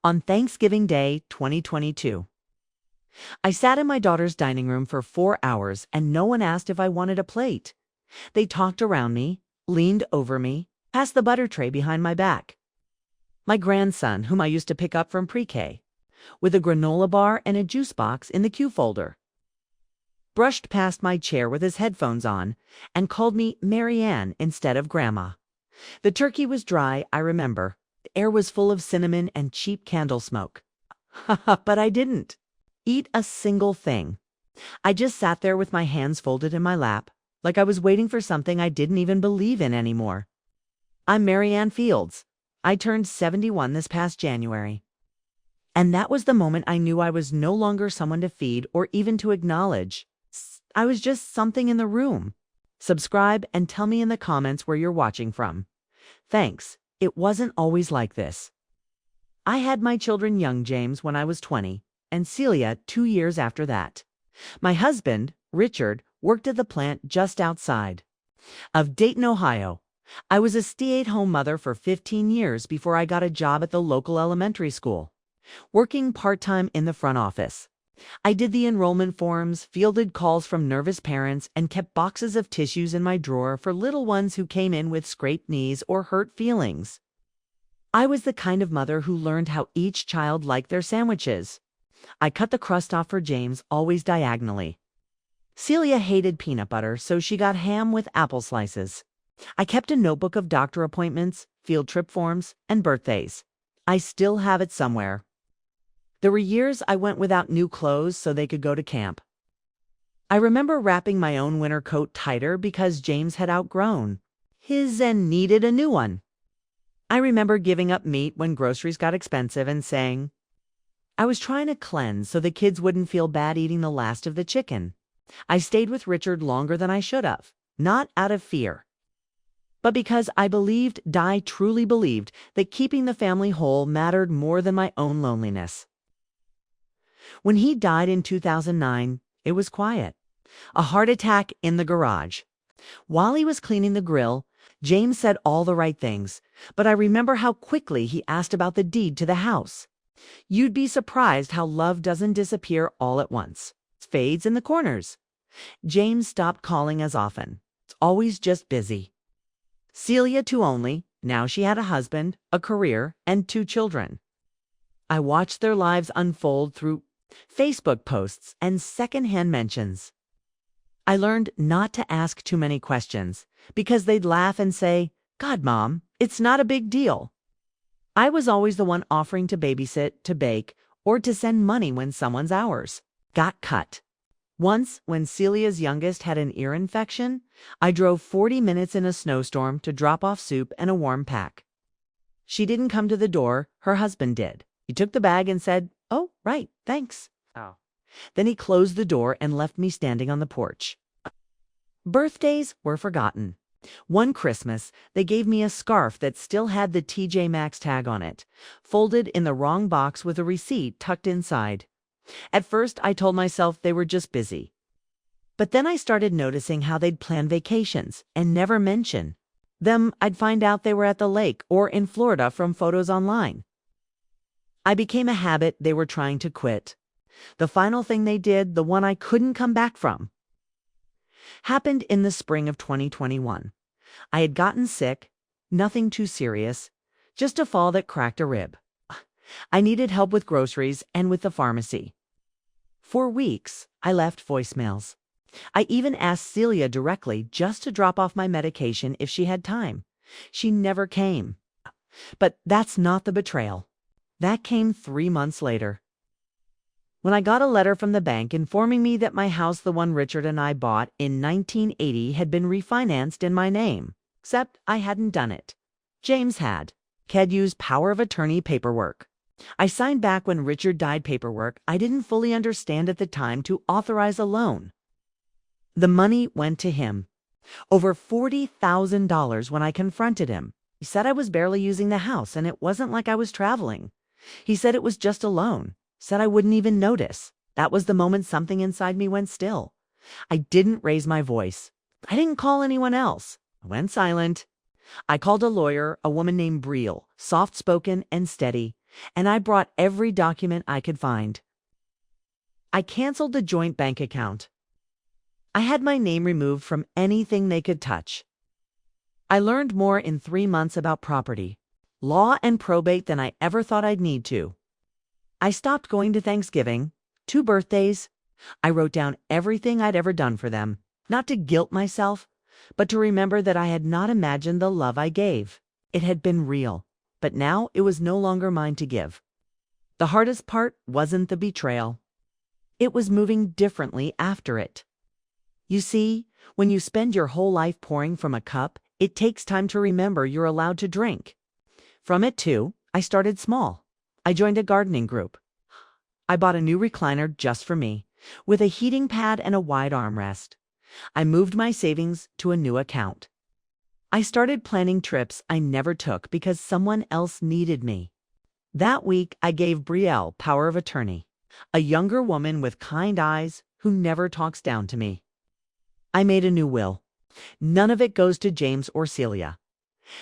On Thanksgiving Day 2022, I sat in my daughter's dining room for 4 hours and no one asked if I wanted a plate. They talked around me, leaned over me, passed the butter tray behind my back. My grandson, whom I used to pick up from pre-K, with a granola bar and a juice box in the Q folder, brushed past my chair with his headphones on and called me Mary Ann instead of Grandma. The turkey was dry, I remember. The air was full of cinnamon and cheap candle smoke. But I didn't eat a single thing. I just sat there with my hands folded in my lap, like I was waiting for something I didn't even believe in anymore. I'm Mary Ann Fields. I turned 71 this past January. And that was the moment I knew I was no longer someone to feed or even to acknowledge. I was just something in the room. Subscribe and tell me in the comments where you're watching from. Thanks. It wasn't always like this. I had my children young, James, when I was 20, and Celia 2 years after that. My husband, Richard, worked at the plant just outside of Dayton, Ohio. I was a stay-at-home mother for 15 years before I got a job at the local elementary school, working part-time in the front office. I did the enrollment forms, fielded calls from nervous parents, and kept boxes of tissues in my drawer for little ones who came in with scraped knees or hurt feelings. I was the kind of mother who learned how each child liked their sandwiches. I cut the crust off for James, always diagonally. Celia hated peanut butter, so she got ham with apple slices. I kept a notebook of doctor appointments, field trip forms, and birthdays. I still have it somewhere. There were years I went without new clothes so they could go to camp. I remember wrapping my own winter coat tighter because James had outgrown his and needed a new one. I remember giving up meat when groceries got expensive and saying I was trying to cleanse so the kids wouldn't feel bad eating the last of the chicken. I stayed with Richard longer than I should have, not out of fear, but because I truly believed that keeping the family whole mattered more than my own loneliness. When he died in 2009, it was quiet. A heart attack in the garage. While he was cleaning the grill, James said all the right things, but I remember how quickly he asked about the deed to the house. You'd be surprised how love doesn't disappear all at once. It fades in the corners. James stopped calling as often. It's always just busy. Celia too only. Now she had a husband, a career, and 2 children. I watched their lives unfold through Facebook posts and secondhand mentions. I learned not to ask too many questions because they'd laugh and say, "God, Mom, it's not a big deal." I was always the one offering to babysit, to bake, or to send money when someone's hours got cut. Once, when Celia's youngest had an ear infection, I drove 40 minutes in a snowstorm to drop off soup and a warm pack. She didn't come to the door, her husband did. He took the bag and said, "Oh, right, thanks." Oh. Then he closed the door and left me standing on the porch. Birthdays were forgotten. One Christmas, they gave me a scarf that still had the TJ Maxx tag on it, folded in the wrong box with a receipt tucked inside. At first, I told myself they were just busy. But then I started noticing how they'd plan vacations and never mention them. I'd find out they were at the lake or in Florida from photos online. I became a habit they were trying to quit. The final thing they did, the one I couldn't come back from, happened in the spring of 2021. I had gotten sick, nothing too serious, just a fall that cracked a rib. I needed help with groceries and with the pharmacy. For weeks, I left voicemails. I even asked Celia directly just to drop off my medication if she had time. She never came. But that's not the betrayal. That came 3 months later, when I got a letter from the bank informing me that my house, the one Richard and I bought in 1980, had been refinanced in my name, except I hadn't done it. James had. Had used power of attorney paperwork. I signed back when Richard died paperwork I didn't fully understand at the time to authorize a loan. The money went to him. Over $40,000 when I confronted him. He said I was barely using the house and it wasn't like I was traveling. He said it was just a loan. Said I wouldn't even notice. That was the moment something inside me went still. I didn't raise my voice. I didn't call anyone else. I went silent. I called a lawyer, a woman named Breel, soft-spoken and steady, and I brought every document I could find. I canceled the joint bank account. I had my name removed from anything they could touch. I learned more in 3 months about property, law, and probate than I ever thought I'd need to. I stopped going to Thanksgiving, 2 birthdays. I wrote down everything I'd ever done for them, not to guilt myself, but to remember that I had not imagined the love I gave. It had been real, but now it was no longer mine to give. The hardest part wasn't the betrayal. It was moving differently after it. You see, when you spend your whole life pouring from a cup, it takes time to remember you're allowed to drink. From it, too, I started small. I joined a gardening group. I bought a new recliner just for me, with a heating pad and a wide armrest. I moved my savings to a new account. I started planning trips I never took because someone else needed me. That week, I gave Brielle power of attorney, a younger woman with kind eyes who never talks down to me. I made a new will. None of it goes to James or Celia.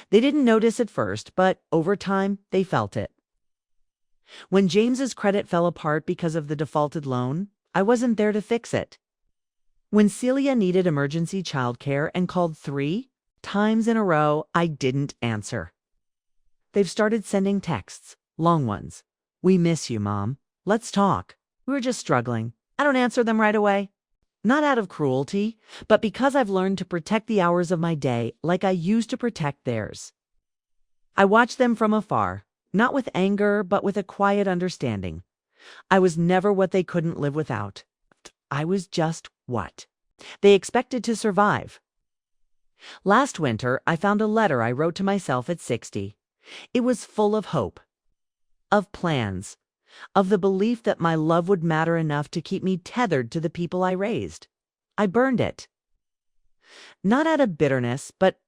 They didn't notice at first, but over time, they felt it. When James's credit fell apart because of the defaulted loan, I wasn't there to fix it. When Celia needed emergency childcare and called 3 times in a row, I didn't answer. They've started sending texts, long ones. "We miss you, Mom. Let's talk. We're just struggling." I don't answer them right away. Not out of cruelty, but because I've learned to protect the hours of my day like I used to protect theirs. I watch them from afar, not with anger, but with a quiet understanding. I was never what they couldn't live without. I was just what they expected to survive. Last winter, I found a letter I wrote to myself at 60. It was full of hope, of plans, of the belief that my love would matter enough to keep me tethered to the people I raised. I burned it. Not out of bitterness, but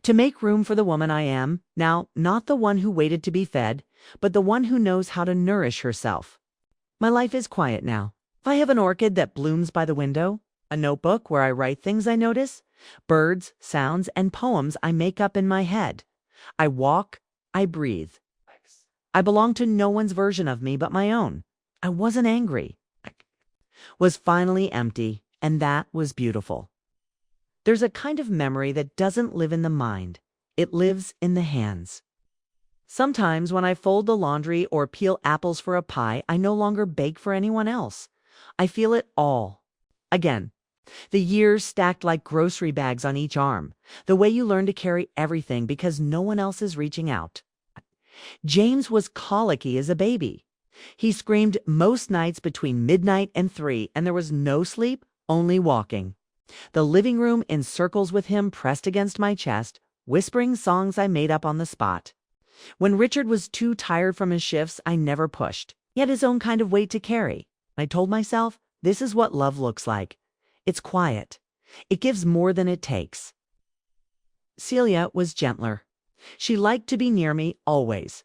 to make room for the woman I am, now not the one who waited to be fed, but the one who knows how to nourish herself. My life is quiet now. I have an orchid that blooms by the window, a notebook where I write things I notice, birds, sounds, and poems I make up in my head. I walk, I breathe. I belong to no one's version of me but my own. I wasn't angry. I was finally empty, and that was beautiful. There's a kind of memory that doesn't live in the mind. It lives in the hands. Sometimes when I fold the laundry or peel apples for a pie, I no longer bake for anyone else. I feel it all. Again, the years stacked like grocery bags on each arm, the way you learn to carry everything because no one else is reaching out. James was colicky as a baby. He screamed most nights between midnight and 3, and there was no sleep, only walking. The living room in circles with him pressed against my chest, whispering songs I made up on the spot. When Richard was too tired from his shifts, I never pushed. He had his own kind of weight to carry. I told myself, this is what love looks like. It's quiet. It gives more than it takes. Celia was gentler. She liked to be near me always.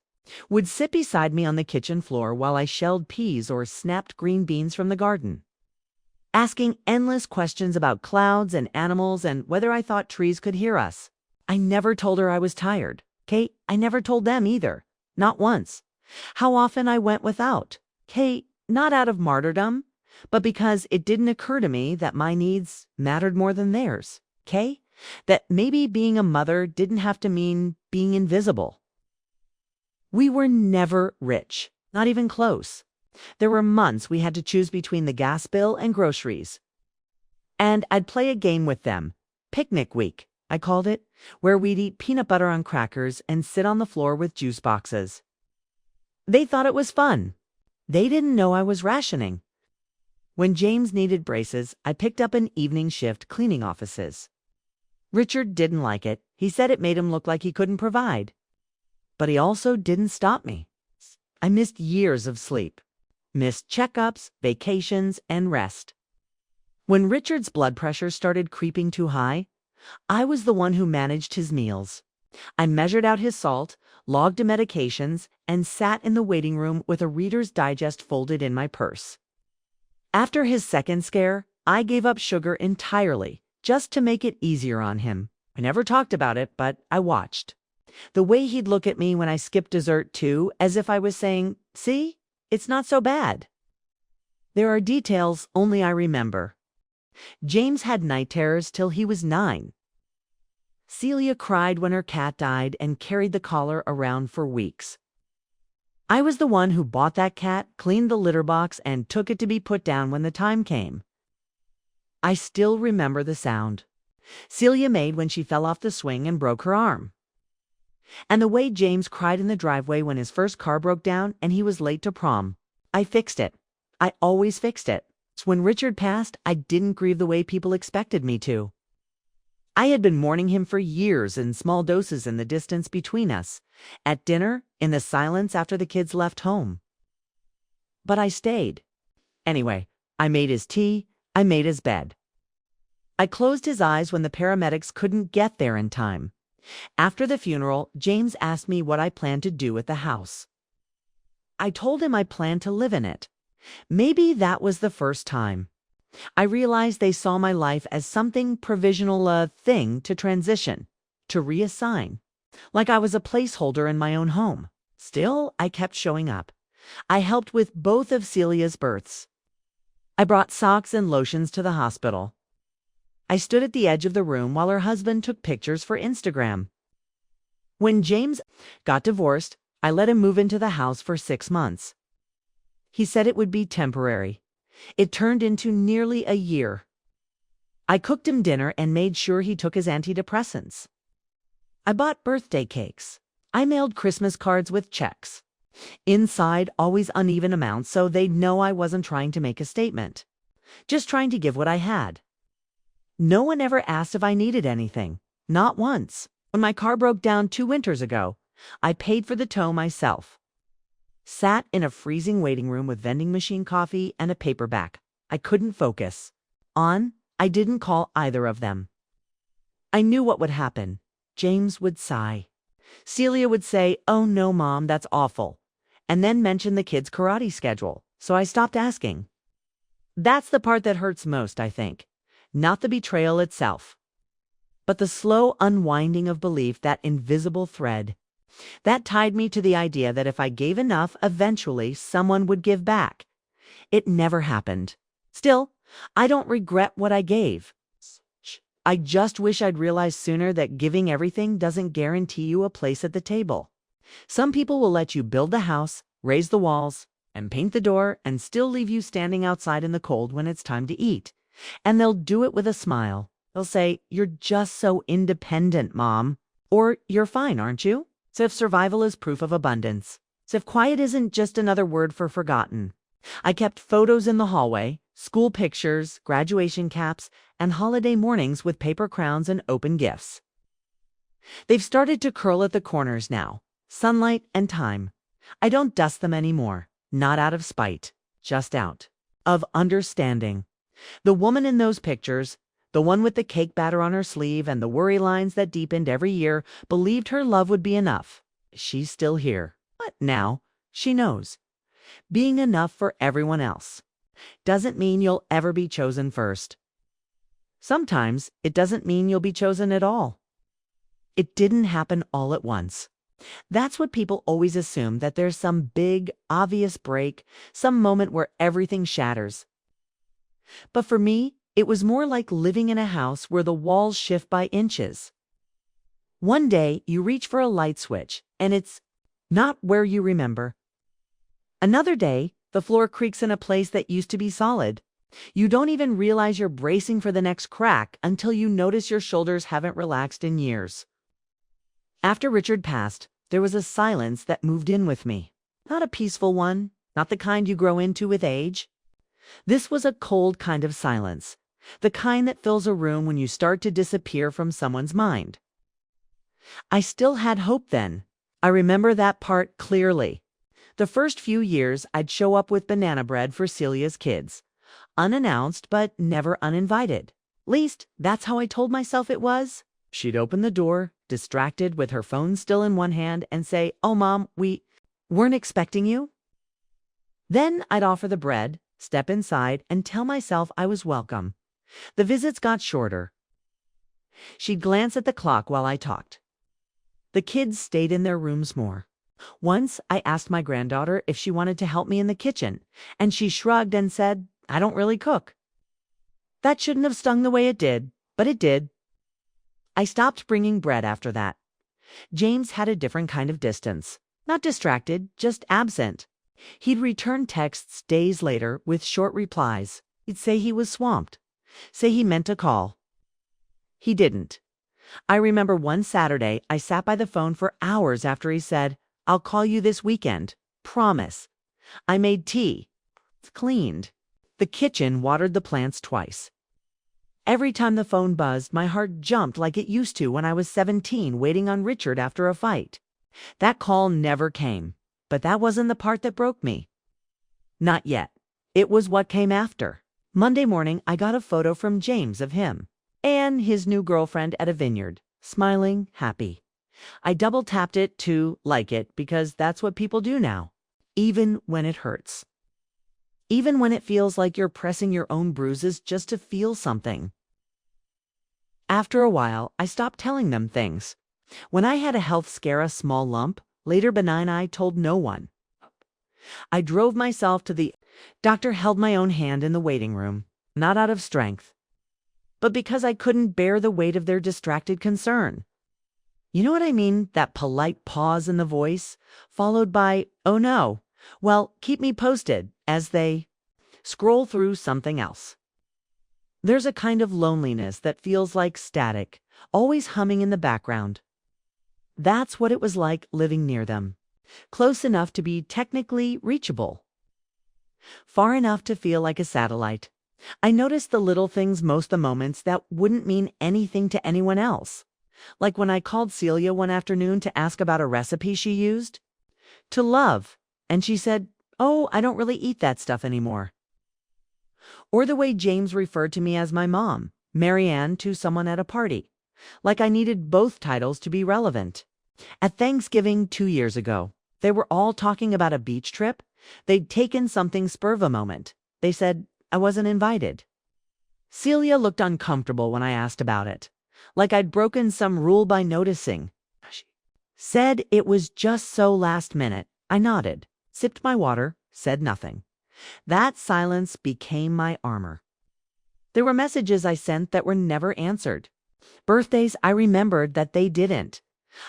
Would sit beside me on the kitchen floor while I shelled peas or snapped green beans from the garden. Asking endless questions about clouds and animals and whether I thought trees could hear us. I never told her I was tired. Kate, I never told them either. Not once. How often I went without. Kate, not out of martyrdom, but because it didn't occur to me that my needs mattered more than theirs. Kay, that maybe being a mother didn't have to mean being invisible. We were never rich, not even close. There were months we had to choose between the gas bill and groceries. And I'd play a game with them. Picnic week, I called it, where we'd eat peanut butter on crackers and sit on the floor with juice boxes. They thought it was fun. They didn't know I was rationing. When James needed braces, I picked up an evening shift cleaning offices. Richard didn't like it. He said it made him look like he couldn't provide. But he also didn't stop me. I missed years of sleep. Missed checkups, vacations, and rest. When Richard's blood pressure started creeping too high, I was the one who managed his meals. I measured out his salt, logged the medications, and sat in the waiting room with a Reader's Digest folded in my purse. After his second scare, I gave up sugar entirely, just to make it easier on him. I never talked about it, but I watched. The way he'd look at me when I skipped dessert too, as if I was saying, "See, it's not so bad." There are details only I remember. James had night terrors till he was 9. Celia cried when her cat died and carried the collar around for weeks. I was the one who bought that cat, cleaned the litter box, and took it to be put down when the time came. I still remember the sound Celia made when she fell off the swing and broke her arm. And the way James cried in the driveway when his first car broke down and he was late to prom. I fixed it. I always fixed it. So when Richard passed, I didn't grieve the way people expected me to. I had been mourning him for years in small doses in the distance between us, at dinner, in the silence after the kids left home. But I stayed. Anyway, I made his tea, I made his bed. I closed his eyes when the paramedics couldn't get there in time. After the funeral, James asked me what I planned to do with the house. I told him I planned to live in it. Maybe that was the first time. I realized they saw my life as something provisional, a thing to transition, to reassign, like I was a placeholder in my own home. Still, I kept showing up. I helped with both of Celia's births. I brought socks and lotions to the hospital. I stood at the edge of the room while her husband took pictures for Instagram. When James got divorced, I let him move into the house for 6 months. He said it would be temporary. It turned into nearly a year. I cooked him dinner and made sure he took his antidepressants. I bought birthday cakes. I mailed Christmas cards with checks. Inside, always uneven amounts so they'd know I wasn't trying to make a statement. Just trying to give what I had. No one ever asked if I needed anything. Not once. When my car broke down 2 winters ago, I paid for the tow myself. Sat in a freezing waiting room with vending machine coffee and a paperback. I couldn't focus. I didn't call either of them. I knew what would happen. James would sigh. Celia would say, "Oh no, Mom, that's awful," and then mention the kids' karate schedule, so I stopped asking. That's the part that hurts most, I think. Not the betrayal itself, but the slow unwinding of belief, that invisible thread. That tied me to the idea that if I gave enough, eventually someone would give back. It never happened. Still, I don't regret what I gave. I just wish I'd realized sooner that giving everything doesn't guarantee you a place at the table. Some people will let you build the house, raise the walls, and paint the door, and still leave you standing outside in the cold when it's time to eat. And they'll do it with a smile. They'll say, "You're just so independent, Mom." Or, "You're fine, aren't you?" So if survival is proof of abundance. So if quiet isn't just another word for forgotten. I kept photos in the hallway, school pictures, graduation caps, and holiday mornings with paper crowns and open gifts. They've started to curl at the corners now. Sunlight and time. I don't dust them anymore. Not out of spite. Just out of understanding. The woman in those pictures, the one with the cake batter on her sleeve and the worry lines that deepened every year, believed her love would be enough. She's still here. But now, she knows. Being enough for everyone else doesn't mean you'll ever be chosen first. Sometimes it doesn't mean you'll be chosen at all. It didn't happen all at once. That's what people always assume, that there's some big, obvious break, some moment where everything shatters. But for me, it was more like living in a house where the walls shift by inches. One day, you reach for a light switch, and it's not where you remember. Another day, the floor creaks in a place that used to be solid. You don't even realize you're bracing for the next crack until you notice your shoulders haven't relaxed in years. After Richard passed, there was a silence that moved in with me. Not a peaceful one, not the kind you grow into with age. This was a cold kind of silence, the kind that fills a room when you start to disappear from someone's mind. I still had hope then. I remember that part clearly. The first few years, I'd show up with banana bread for Celia's kids. Unannounced, but never uninvited. Least, that's how I told myself it was. She'd open the door, distracted with her phone still in one hand, and say, "Oh, Mom, we weren't expecting you." Then I'd offer the bread, step inside, and tell myself I was welcome. The visits got shorter. She'd glance at the clock while I talked. The kids stayed in their rooms more. Once I asked my granddaughter if she wanted to help me in the kitchen, and she shrugged and said, "I don't really cook." That shouldn't have stung the way it did, but it did. I stopped bringing bread after that. James had a different kind of distance. Not distracted, just absent. He'd return texts days later with short replies. He'd say he was swamped. Say he meant to call. He didn't. I remember one Saturday I sat by the phone for hours after he said, "I'll call you this weekend. Promise." I made tea. Cleaned. The kitchen watered the plants twice. Every time the phone buzzed, my heart jumped like it used to when I was 17 waiting on Richard after a fight. That call never came, but that wasn't the part that broke me. Not yet. It was what came after. Monday morning, I got a photo from James of him and his new girlfriend at a vineyard, smiling, happy. I double-tapped it to like it because that's what people do now, even when it hurts. Even when it feels like you're pressing your own bruises just to feel something. After a while, I stopped telling them things. When I had a health scare, a small lump, later benign, I told no one. I drove myself to the doctor, held my own hand in the waiting room, not out of strength, but because I couldn't bear the weight of their distracted concern. You know what I mean? That polite pause in the voice, followed by, "Oh no, well, keep me posted," as they scroll through something else. There's a kind of loneliness that feels like static, always humming in the background. That's what it was like living near them. Close enough to be technically reachable. Far enough to feel like a satellite. I noticed the little things most the moments that wouldn't mean anything to anyone else. Like when I called Celia one afternoon to ask about a recipe she used to love, and she said, "Oh, I don't really eat that stuff anymore." Or the way James referred to me as my mom, Marianne, to someone at a party. Like I needed both titles to be relevant. At Thanksgiving 2 years ago, they were all talking about a beach trip. They'd taken something spur of a moment. They said I wasn't invited. Celia looked uncomfortable when I asked about it, like I'd broken some rule by noticing. She said it was just so last minute. I nodded, sipped my water, said nothing. That silence became my armor. There were messages I sent that were never answered. Birthdays I remembered that they didn't.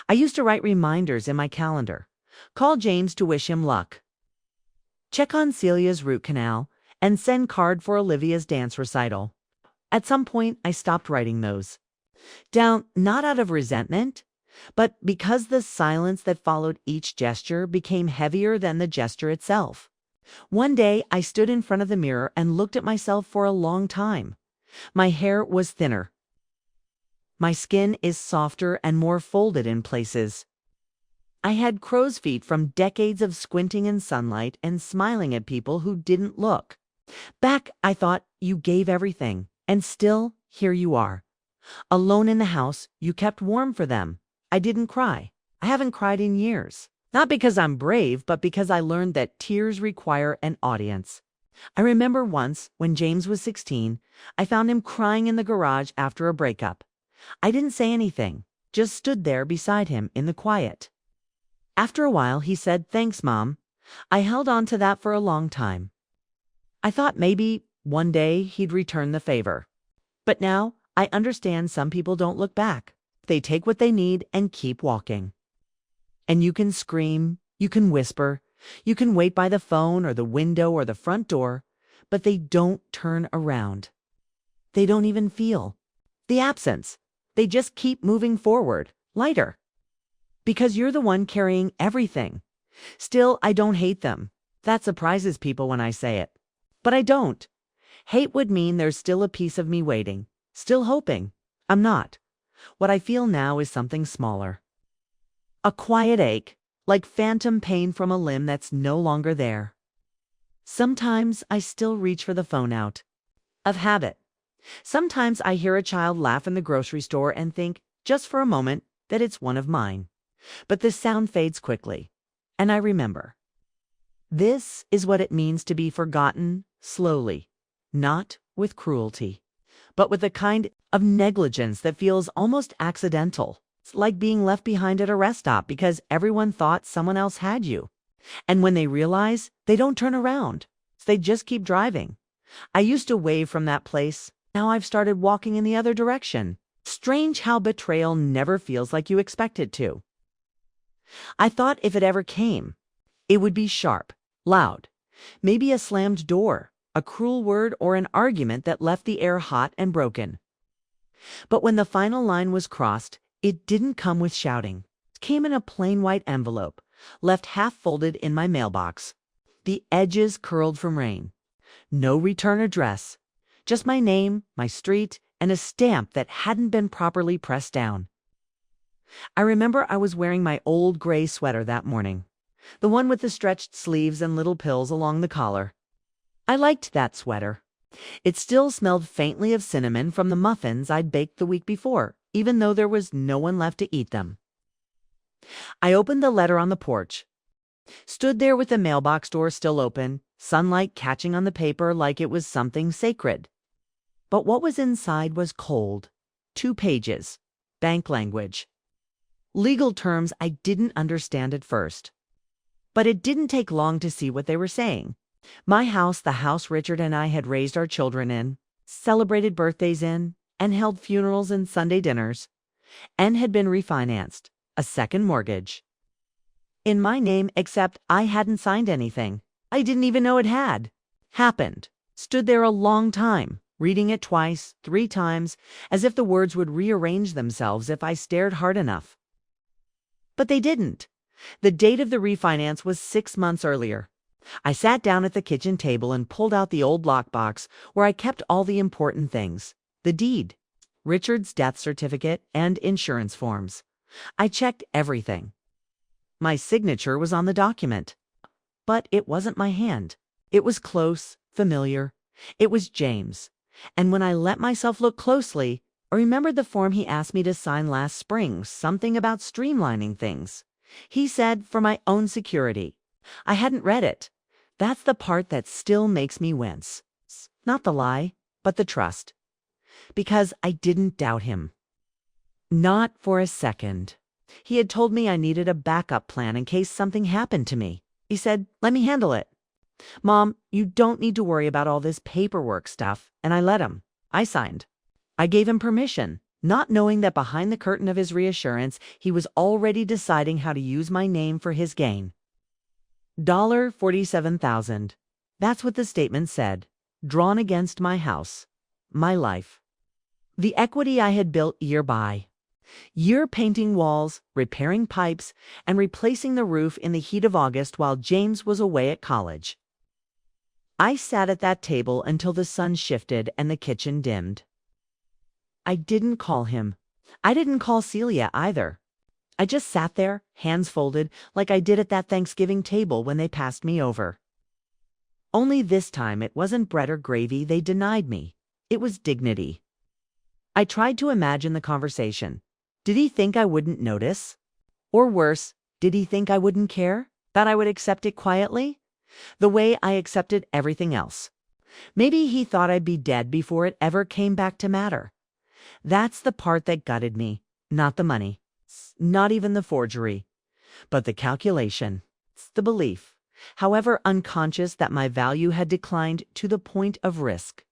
I used to write reminders in my calendar. Call James to wish him luck. Check on Celia's root canal and send card for Olivia's dance recital. At some point, I stopped writing those down, not out of resentment, but because the silence that followed each gesture became heavier than the gesture itself. One day, I stood in front of the mirror and looked at myself for a long time. My hair was thinner. My skin is softer and more folded in places. I had crow's feet from decades of squinting in sunlight and smiling at people who didn't look. Back, I thought, you gave everything, and still, here you are. Alone in the house, you kept warm for them. I didn't cry. I haven't cried in years. Not because I'm brave, but because I learned that tears require an audience. I remember once, when James was 16, I found him crying in the garage after a breakup. I didn't say anything, just stood there beside him in the quiet. After a while, he said, "Thanks, Mom." I held on to that for a long time. I thought maybe one day he'd return the favor. But now I understand some people don't look back. They take what they need and keep walking. And you can scream, you can whisper, you can wait by the phone or the window or the front door, but they don't turn around. They don't even feel the absence. They just keep moving forward, lighter. Because you're the one carrying everything. Still, I don't hate them. That surprises people when I say it. But I don't. Hate would mean there's still a piece of me waiting, still hoping. I'm not. What I feel now is something smaller. A quiet ache, like phantom pain from a limb that's no longer there. Sometimes I still reach for the phone out of habit. Sometimes I hear a child laugh in the grocery store and think, just for a moment, that it's one of mine. But the sound fades quickly, and I remember. This is what it means to be forgotten slowly, not with cruelty, but with a kind of negligence that feels almost accidental. It's like being left behind at a rest stop because everyone thought someone else had you. And when they realize, they don't turn around. They just keep driving. I used to wave from that place. Now I've started walking in the other direction. Strange how betrayal never feels like you expect it to. I thought if it ever came, it would be sharp, loud, maybe a slammed door, a cruel word, or an argument that left the air hot and broken. But when the final line was crossed, it didn't come with shouting. It came in a plain white envelope, left half folded in my mailbox. The edges curled from rain. No return address. Just my name, my street, and a stamp that hadn't been properly pressed down. I remember I was wearing my old gray sweater that morning, the one with the stretched sleeves and little pills along the collar. I liked that sweater. It still smelled faintly of cinnamon from the muffins I'd baked the week before, even though there was no one left to eat them. I opened the letter on the porch, stood there with the mailbox door still open, sunlight catching on the paper like it was something sacred. But what was inside was cold. 2 pages. Bank language. Legal terms I didn't understand at first. But it didn't take long to see what they were saying. My house, the house Richard and I had raised our children in, celebrated birthdays in, and held funerals and Sunday dinners, and had been refinanced, a second mortgage. In my name, except I hadn't signed anything. I didn't even know it had. Happened. Stood there a long time, reading it twice, 3 times, as if the words would rearrange themselves if I stared hard enough. But they didn't. The date of the refinance was 6 months earlier. I sat down at the kitchen table and pulled out the old lockbox where I kept all the important things. The deed, Richard's death certificate, and insurance forms. I checked everything. My signature was on the document. But it wasn't my hand. It was close, familiar. It was James. And when I let myself look closely, I remembered the form he asked me to sign last spring, something about streamlining things. He said, for my own security. I hadn't read it. That's the part that still makes me wince. Not the lie, but the trust. Because I didn't doubt him. Not for a second. He had told me I needed a backup plan in case something happened to me. He said, let me handle it. Mom, you don't need to worry about all this paperwork stuff. And I let him. I signed. I gave him permission, not knowing that behind the curtain of his reassurance, he was already deciding how to use my name for his gain. $47,000. That's what the statement said, drawn against my house, my life. The equity I had built year by year, painting walls, repairing pipes, and replacing the roof in the heat of August while James was away at college. I sat at that table until the sun shifted and the kitchen dimmed. I didn't call him. I didn't call Celia either. I just sat there, hands folded, like I did at that Thanksgiving table when they passed me over. Only this time it wasn't bread or gravy they denied me. It was dignity. I tried to imagine the conversation. Did he think I wouldn't notice? Or worse, did he think I wouldn't care? That I would accept it quietly? The way I accepted everything else. Maybe he thought I'd be dead before it ever came back to matter. That's the part that gutted me, not the money. Not even the forgery, but the calculation, the belief, however unconscious, that my value had declined to the point of risk.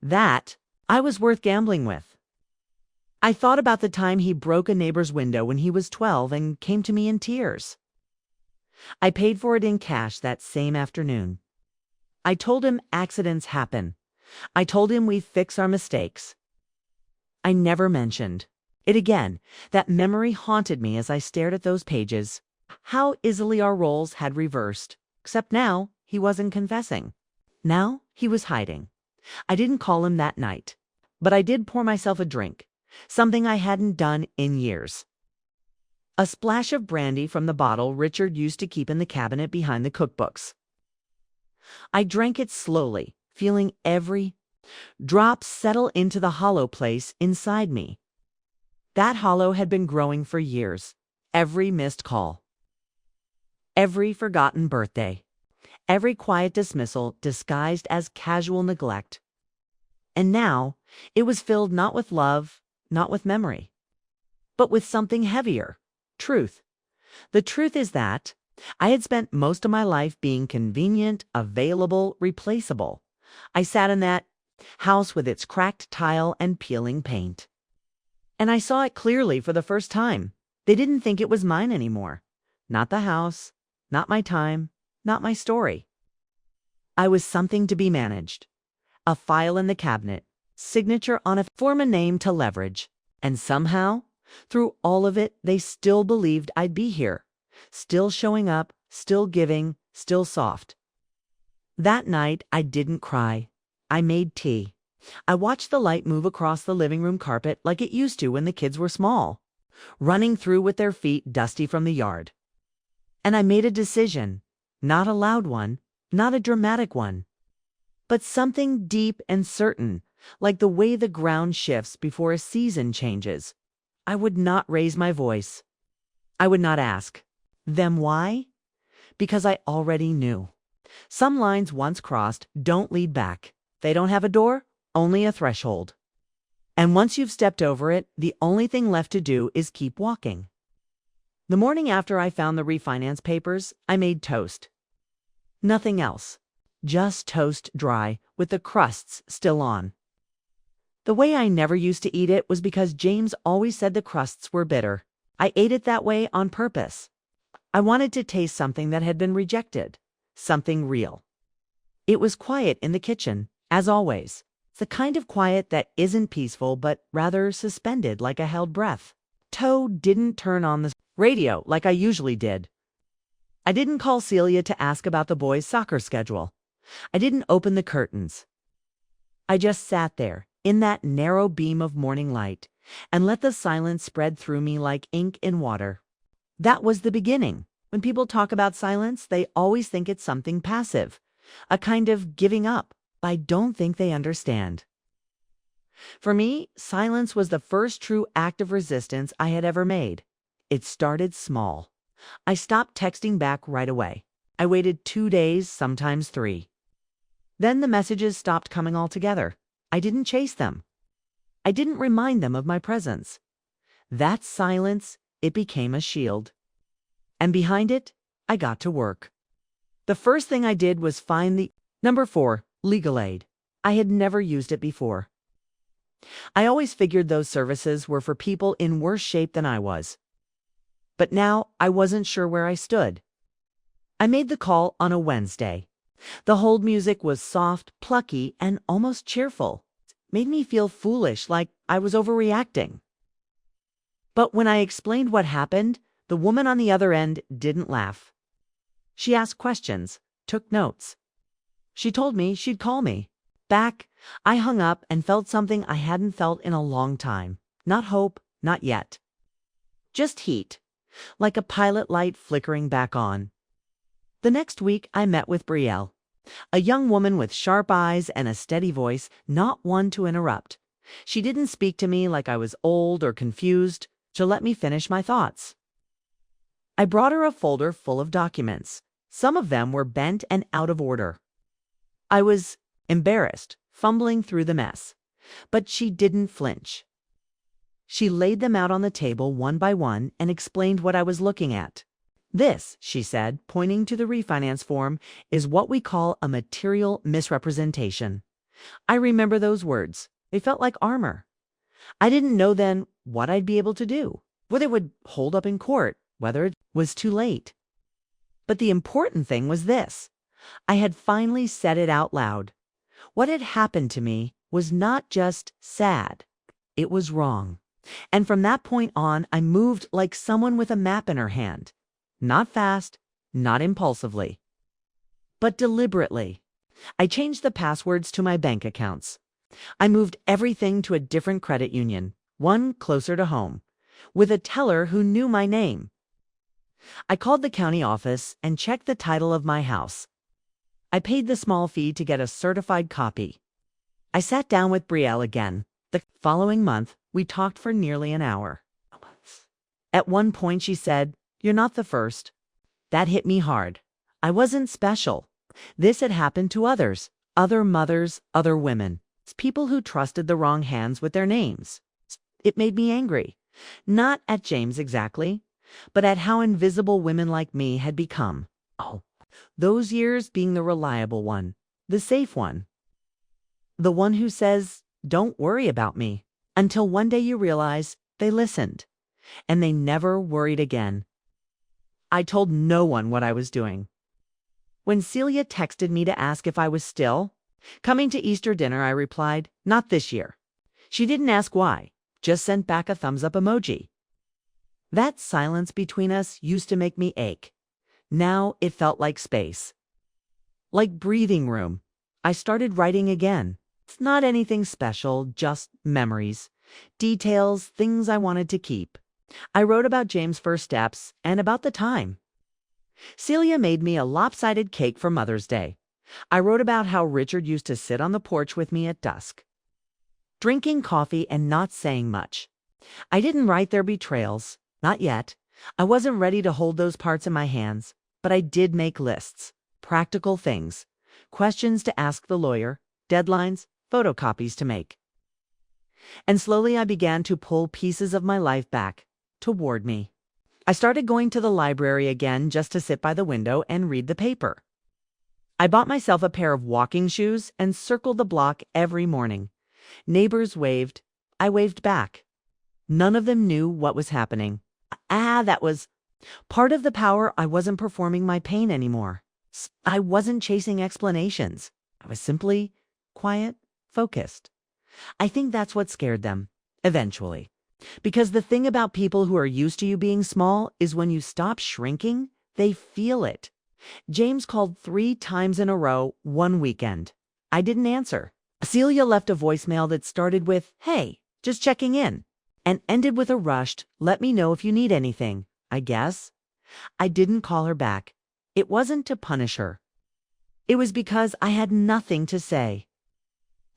That I was worth gambling with. I thought about the time he broke a neighbor's window when he was 12 and came to me in tears. I paid for it in cash that same afternoon. I told him accidents happen. I told him we fix our mistakes. I never mentioned it again. That memory haunted me as I stared at those pages. How easily our roles had reversed. Except now, he wasn't confessing. Now, he was hiding. I didn't call him that night. But I did pour myself a drink. Something I hadn't done in years. A splash of brandy from the bottle Richard used to keep in the cabinet behind the cookbooks. I drank it slowly, feeling every drop settle into the hollow place inside me. That hollow had been growing for years. Every missed call. Every forgotten birthday. Every quiet dismissal disguised as casual neglect. And now, it was filled not with love, not with memory, but with something heavier: truth. The truth is that I had spent most of my life being convenient, available, replaceable. I sat in that house with its cracked tile and peeling paint. And I saw it clearly for the first time. They didn't think it was mine anymore. Not the house, not my time, not my story. I was something to be managed. A file in the cabinet, signature on a form, a name to leverage. And somehow, through all of it, they still believed I'd be here. Still showing up, still giving, still soft. That night, I didn't cry. I made tea. I watched the light move across the living room carpet like it used to when the kids were small, running through with their feet dusty from the yard. And I made a decision, not a loud one, not a dramatic one, but something deep and certain, like the way the ground shifts before a season changes. I would not raise my voice. I would not ask them why, because I already knew. Some lines once crossed don't lead back. They don't have a door, only a threshold. And once you've stepped over it, the only thing left to do is keep walking. The morning after I found the refinance papers, I made toast. Nothing else. Just toast dry, with the crusts still on. The way I never used to eat it was because James always said the crusts were bitter. I ate it that way on purpose. I wanted to taste something that had been rejected, something real. It was quiet in the kitchen, as always. The kind of quiet that isn't peaceful but rather suspended like a held breath. Toe didn't turn on the radio like I usually did. I didn't call Celia to ask about the boys' soccer schedule. I didn't open the curtains. I just sat there, in that narrow beam of morning light, and let the silence spread through me like ink in water. That was the beginning. When people talk about silence, they always think it's something passive, a kind of giving up. I don't think they understand. For me, silence was the first true act of resistance I had ever made. It started small. I stopped texting back right away. I waited 2 days, sometimes 3. Then the messages stopped coming altogether. I didn't chase them. I didn't remind them of my presence. That silence, it became a shield. And behind it, I got to work. The first thing I did was find the number 4, legal aid. I had never used it before. I always figured those services were for people in worse shape than I was. But now I wasn't sure where I stood. I made the call on a Wednesday. The hold music was soft, plucky, and almost cheerful. It made me feel foolish, like I was overreacting. But when I explained what happened, the woman on the other end didn't laugh. She asked questions, took notes. She told me she'd call me back. I hung up and felt something I hadn't felt in a long time. Not hope, not yet. Just heat, like a pilot light flickering back on. The next week I met with Brielle, a young woman with sharp eyes and a steady voice, not one to interrupt. She didn't speak to me like I was old or confused. She let me finish my thoughts. I brought her a folder full of documents. Some of them were bent and out of order. I was embarrassed, fumbling through the mess. But she didn't flinch. She laid them out on the table one by one and explained what I was looking at. This, she said, pointing to the refinance form, is what we call a material misrepresentation. I remember those words. They felt like armor. I didn't know then what I'd be able to do, whether it would hold up in court, whether it was too late. But the important thing was this. I had finally said it out loud. What had happened to me was not just sad. It was wrong. And from that point on, I moved like someone with a map in her hand. Not fast, not impulsively, but deliberately. I changed the passwords to my bank accounts. I moved everything to a different credit union, one closer to home, with a teller who knew my name. I called the county office and checked the title of my house. I paid the small fee to get a certified copy. I sat down with Brielle again. The following month, we talked for nearly an hour. At one point, she said, "You're not the first." That hit me hard. I wasn't special. This had happened to others, other mothers, other women, people who trusted the wrong hands with their names. It made me angry. Not at James exactly, but at how invisible women like me had become. Oh, those years being the reliable one, the safe one, the one who says, "Don't worry about me," until one day you realize they listened, and they never worried again. I told no one what I was doing. When Celia texted me to ask if I was still coming to Easter dinner, I replied, "Not this year." She didn't ask why, just sent back a thumbs up emoji. That silence between us used to make me ache. Now it felt like space, like breathing room. I started writing again. It's not anything special, just memories, details, things I wanted to keep. I wrote about James' first steps and about the time Celia made me a lopsided cake for Mother's Day. I wrote about how Richard used to sit on the porch with me at dusk, drinking coffee and not saying much. I didn't write their betrayals, not yet. I wasn't ready to hold those parts in my hands, but I did make lists, practical things, questions to ask the lawyer, deadlines, photocopies to make. And slowly I began to pull pieces of my life back toward me. I started going to the library again just to sit by the window and read the paper. I bought myself a pair of walking shoes and circled the block every morning. Neighbors waved. I waved back. None of them knew what was happening. That was part of the power. I wasn't performing my pain anymore. I wasn't chasing explanations. I was simply quiet, focused. I think that's what scared them, eventually. Because the thing about people who are used to you being small is when you stop shrinking, they feel it. James called 3 times in a row one weekend. I didn't answer. Celia left a voicemail that started with, "Hey, just checking in," and ended with a rushed, "Let me know if you need anything," I guess. I didn't call her back. It wasn't to punish her. It was because I had nothing to say.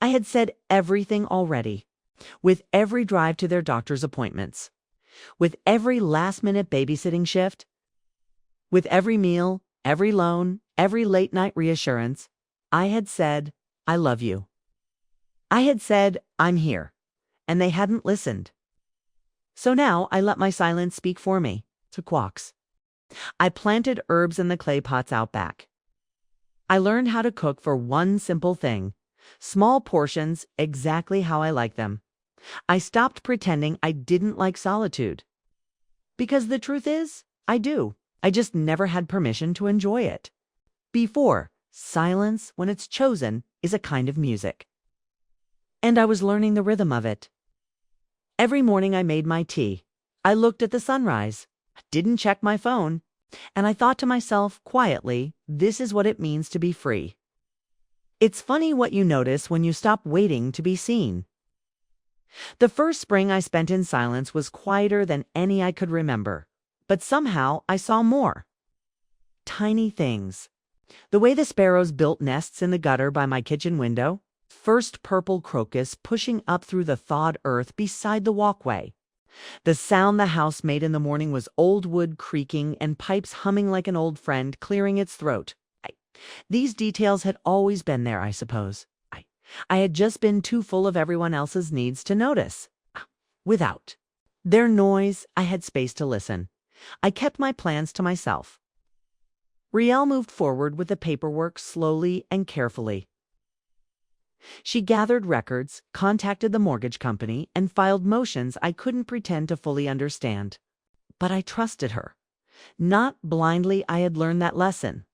I had said everything already. With every drive to their doctor's appointments, with every last-minute babysitting shift, with every meal, every loan, every late-night reassurance, I had said, "I love you." I had said, "I'm here," and they hadn't listened. So now I let my silence speak for me, to quacks. I planted herbs in the clay pots out back. I learned how to cook for one simple thing, small portions exactly how I like them. I stopped pretending I didn't like solitude. Because the truth is, I do. I just never had permission to enjoy it. Before, silence, when it's chosen, is a kind of music. And I was learning the rhythm of it. Every morning I made my tea. I looked at the sunrise, didn't check my phone, and I thought to myself quietly, this is what it means to be free. It's funny what you notice when you stop waiting to be seen. The first spring I spent in silence was quieter than any I could remember, but somehow I saw more. Tiny things. The way the sparrows built nests in the gutter by my kitchen window, first purple crocus pushing up through the thawed earth beside the walkway. The sound the house made in the morning was old wood creaking and pipes humming like an old friend clearing its throat. These details had always been there, I suppose. I had just been too full of everyone else's needs to notice. Without their noise, I had space to listen. I kept my plans to myself. Riel moved forward with the paperwork slowly and carefully. She gathered records, contacted the mortgage company, and filed motions I couldn't pretend to fully understand. But I trusted her. Not blindly, I had learned that lesson.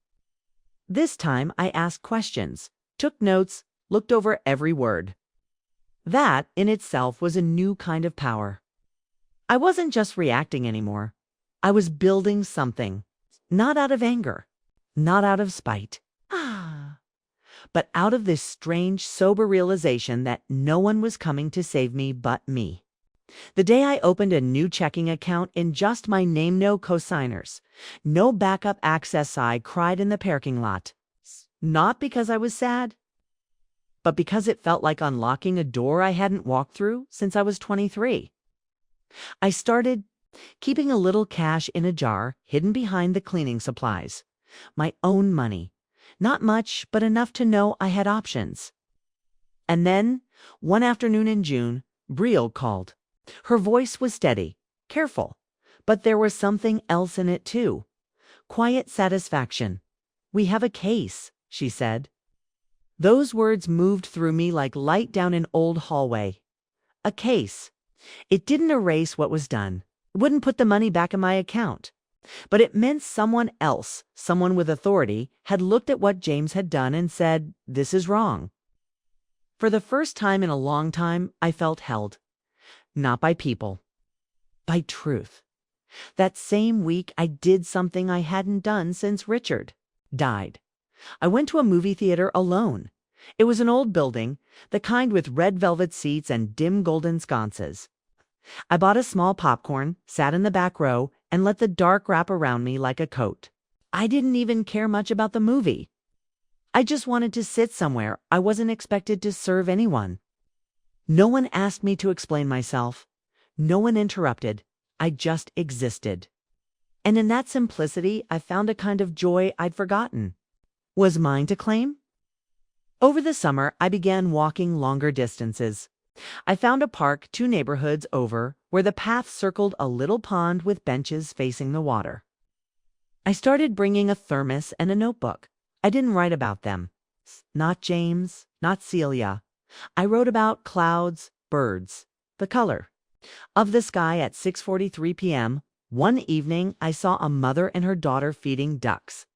This time I asked questions, took notes, looked over every word. That, in itself, was a new kind of power. I wasn't just reacting anymore. I was building something. Not out of anger. Not out of spite. But out of this strange, sober realization that no one was coming to save me but me. The day I opened a new checking account in just my name, no cosigners, no backup access, I cried in the parking lot. Not because I was sad, but because it felt like unlocking a door I hadn't walked through since I was 23. I started keeping a little cash in a jar hidden behind the cleaning supplies. My own money. Not much, but enough to know I had options. And then, one afternoon in June, Brielle called. Her voice was steady, careful. But there was something else in it too. Quiet satisfaction. "We have a case," she said. Those words moved through me like light down an old hallway. A case. It didn't erase what was done. It wouldn't put the money back in my account. But it meant someone else, someone with authority, had looked at what James had done and said, "This is wrong." For the first time in a long time, I felt held. Not by people. By truth. That same week, I did something I hadn't done since Richard died. I went to a movie theater alone. It was an old building, the kind with red velvet seats and dim golden sconces. I bought a small popcorn, sat in the back row, and let the dark wrap around me like a coat. I didn't even care much about the movie. I just wanted to sit somewhere. I wasn't expected to serve anyone. No one asked me to explain myself. No one interrupted. I just existed. And in that simplicity, I found a kind of joy I'd forgotten. Was mine to claim? Over the summer, I began walking longer distances. I found a park 2 neighborhoods over where the path circled a little pond with benches facing the water. I started bringing a thermos and a notebook. I didn't write about them. Not James, not Celia. I wrote about clouds, birds, the color of the sky. At 6:43 p.m., one evening I saw a mother and her daughter feeding ducks.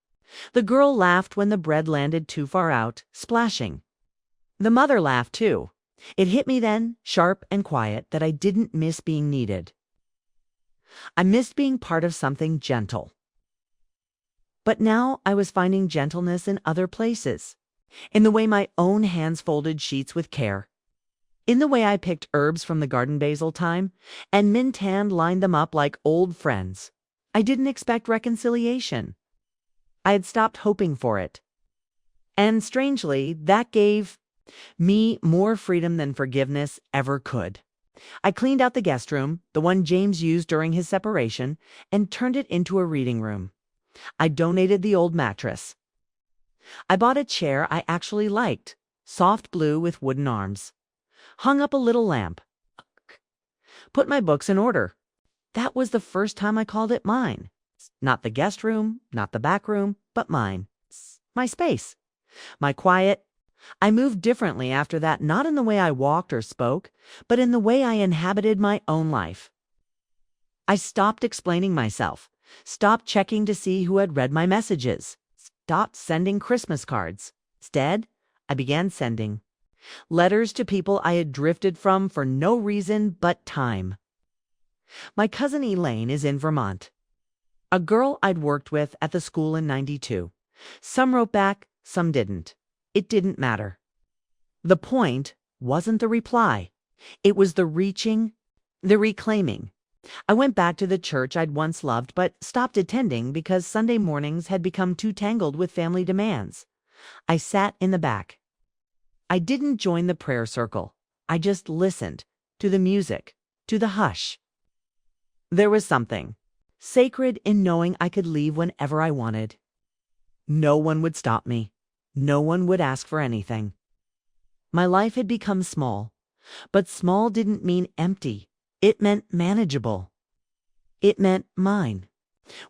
The girl laughed when the bread landed too far out, splashing. The mother laughed too. It hit me then, sharp and quiet, that I didn't miss being needed. I missed being part of something gentle. But now I was finding gentleness in other places. In the way my own hands folded sheets with care. In the way I picked herbs from the garden basil thyme and mint and lined them up like old friends. I didn't expect reconciliation. I had stopped hoping for it. And strangely, that gave me more freedom than forgiveness ever could. I cleaned out the guest room, the one James used during his separation, and turned it into a reading room. I donated the old mattress. I bought a chair I actually liked, soft blue with wooden arms. Hung up a little lamp. Put my books in order. That was the first time I called it mine. Not the guest room, not the back room, but mine. My space. My quiet. I moved differently after that, not in the way I walked or spoke, but in the way I inhabited my own life. I stopped explaining myself, stopped checking to see who had read my messages, stopped sending Christmas cards. Instead, I began sending letters to people I had drifted from for no reason but time. My cousin Elaine is in Vermont. A girl I'd worked with at the school in '92. Some wrote back, some didn't. It didn't matter. The point wasn't the reply. It was the reaching, the reclaiming. I went back to the church I'd once loved but stopped attending because Sunday mornings had become too tangled with family demands. I sat in the back. I didn't join the prayer circle. I just listened to the music, to the hush. There was something sacred in knowing I could leave whenever I wanted. No one would stop me. No one would ask for anything. My life had become small, but small didn't mean empty. It meant manageable. It meant mine.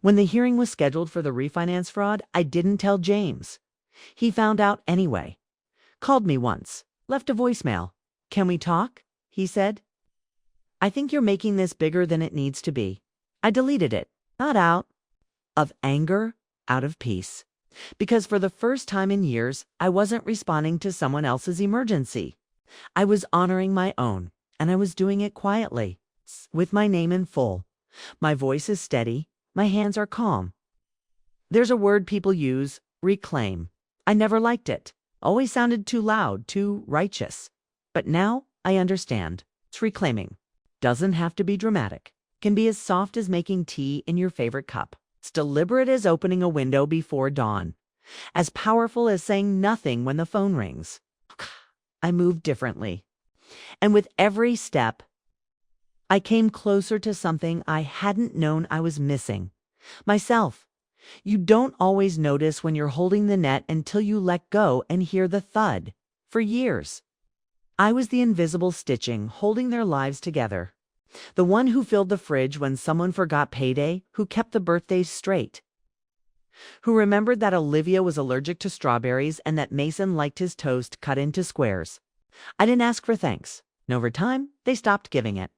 When the hearing was scheduled for the refinance fraud, I didn't tell James. He found out anyway. Called me once, left a voicemail. "Can we talk?" he said. "I think you're making this bigger than it needs to be." I deleted it, not out of anger, out of peace. Because for the first time in years, I wasn't responding to someone else's emergency. I was honoring my own, and I was doing it quietly, with my name in full. My voice is steady, my hands are calm. There's a word people use, reclaim. I never liked it. Always sounded too loud, too righteous. But now I understand. It's reclaiming. Doesn't have to be dramatic. Can be as soft as making tea in your favorite cup. It's deliberate as opening a window before dawn. As powerful as saying nothing when the phone rings. I moved differently. And with every step, I came closer to something I hadn't known I was missing. Myself. You don't always notice when you're holding the net until you let go and hear the thud. For years, I was the invisible stitching holding their lives together. The one who filled the fridge when someone forgot payday, who kept the birthdays straight, who remembered that Olivia was allergic to strawberries and that Mason liked his toast cut into squares. I didn't ask for thanks, and over time, they stopped giving it.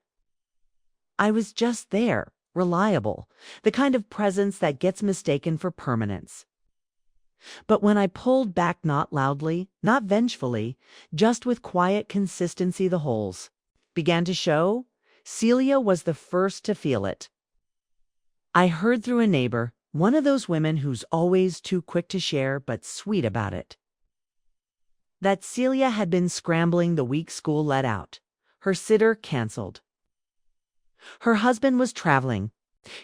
I was just there, reliable, the kind of presence that gets mistaken for permanence. But when I pulled back, not loudly, not vengefully, just with quiet consistency, the holes began to show. Celia was the first to feel it. I heard through a neighbor, one of those women who's always too quick to share but sweet about it, that Celia had been scrambling the week school let out, her sitter canceled. Her husband was traveling.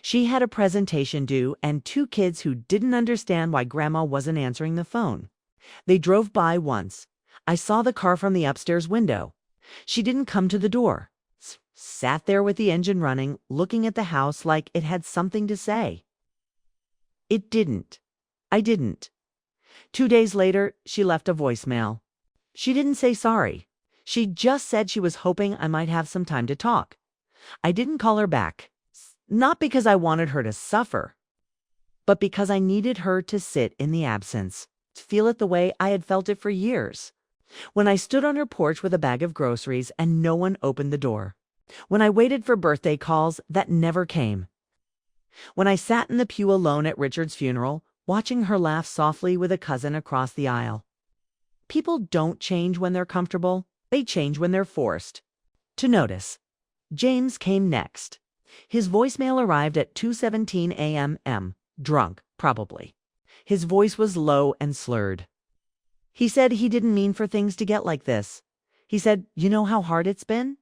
She had a presentation due and 2 kids who didn't understand why Grandma wasn't answering the phone. They drove by once. I saw the car from the upstairs window. She didn't come to the door. Sat there with the engine running, looking at the house like it had something to say. It didn't. I didn't. 2 days later, she left a voicemail. She didn't say sorry. She just said she was hoping I might have some time to talk. I didn't call her back. Not because I wanted her to suffer, but because I needed her to sit in the absence, to feel it the way I had felt it for years. When I stood on her porch with a bag of groceries and no one opened the door. When I waited for birthday calls that never came. When I sat in the pew alone at Richard's funeral, watching her laugh softly with a cousin across the aisle. People don't change when they're comfortable. They change when they're forced to notice. James came next. His voicemail arrived at 2:17 a.m. Drunk, probably. His voice was low and slurred. He said he didn't mean for things to get like this. He said, "You know how hard it's been?"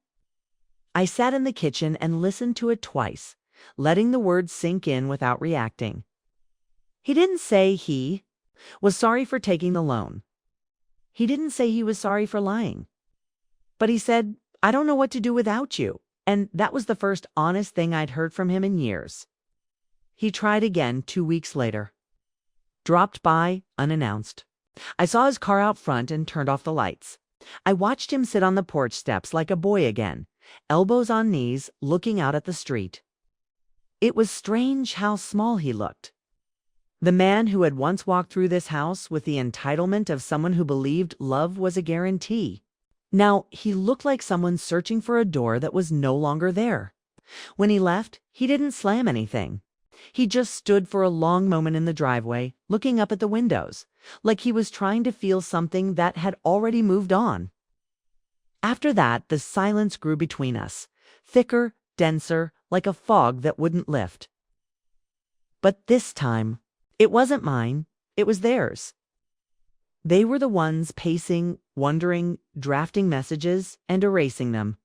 I sat in the kitchen and listened to it twice, letting the words sink in without reacting. He didn't say he was sorry for taking the loan. He didn't say he was sorry for lying. But he said, "I don't know what to do without you." And that was the first honest thing I'd heard from him in years. He tried again 2 weeks later. Dropped by, unannounced. I saw his car out front and turned off the lights. I watched him sit on the porch steps like a boy again, elbows on knees, looking out at the street. It was strange how small he looked. The man who had once walked through this house with the entitlement of someone who believed love was a guarantee. Now he looked like someone searching for a door that was no longer there. When he left, he didn't slam anything. He just stood for a long moment in the driveway, looking up at the windows, like he was trying to feel something that had already moved on. After that, the silence grew between us, thicker, denser, like a fog that wouldn't lift. But this time, it wasn't mine, it was theirs. They were the ones pacing, wondering, drafting messages, and erasing them.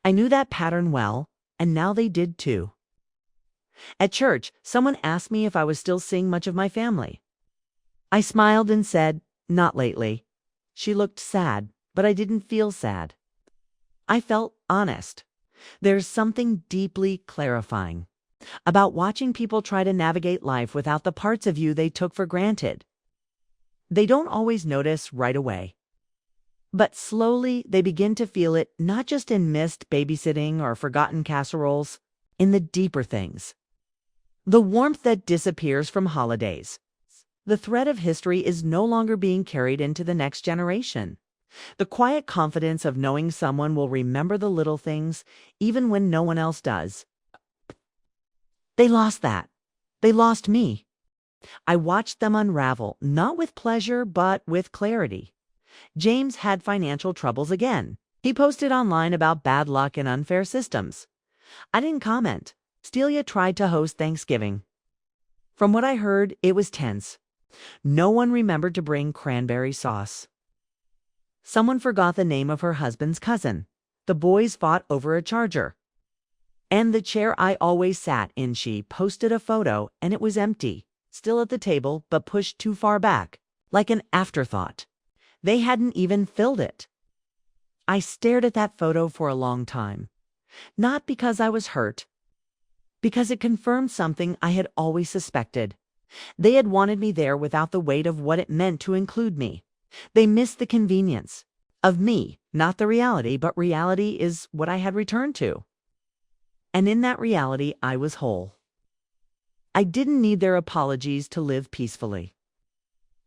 I knew that pattern well, and now they did too. At church, someone asked me if I was still seeing much of my family. I smiled and said, "Not lately." She looked sad, but I didn't feel sad. I felt honest. There's something deeply clarifying about watching people try to navigate life without the parts of you they took for granted. They don't always notice right away. But slowly they begin to feel it, not just in missed babysitting or forgotten casseroles, in the deeper things. The warmth that disappears from holidays. The thread of history is no longer being carried into the next generation. The quiet confidence of knowing someone will remember the little things, even when no one else does. They lost that. They lost me. I watched them unravel, not with pleasure, but with clarity. James had financial troubles again. He posted online about bad luck and unfair systems. I didn't comment. Celia tried to host Thanksgiving. From what I heard, it was tense. No one remembered to bring cranberry sauce. Someone forgot the name of her husband's cousin. The boys fought over a charger. And the chair I always sat in, she posted a photo, and it was empty. Still at the table, but pushed too far back, like an afterthought. They hadn't even filled it. I stared at that photo for a long time. Not because I was hurt, because it confirmed something I had always suspected. They had wanted me there without the weight of what it meant to include me. They missed the convenience of me, not the reality, but reality is what I had returned to. And in that reality, I was whole. I didn't need their apologies to live peacefully.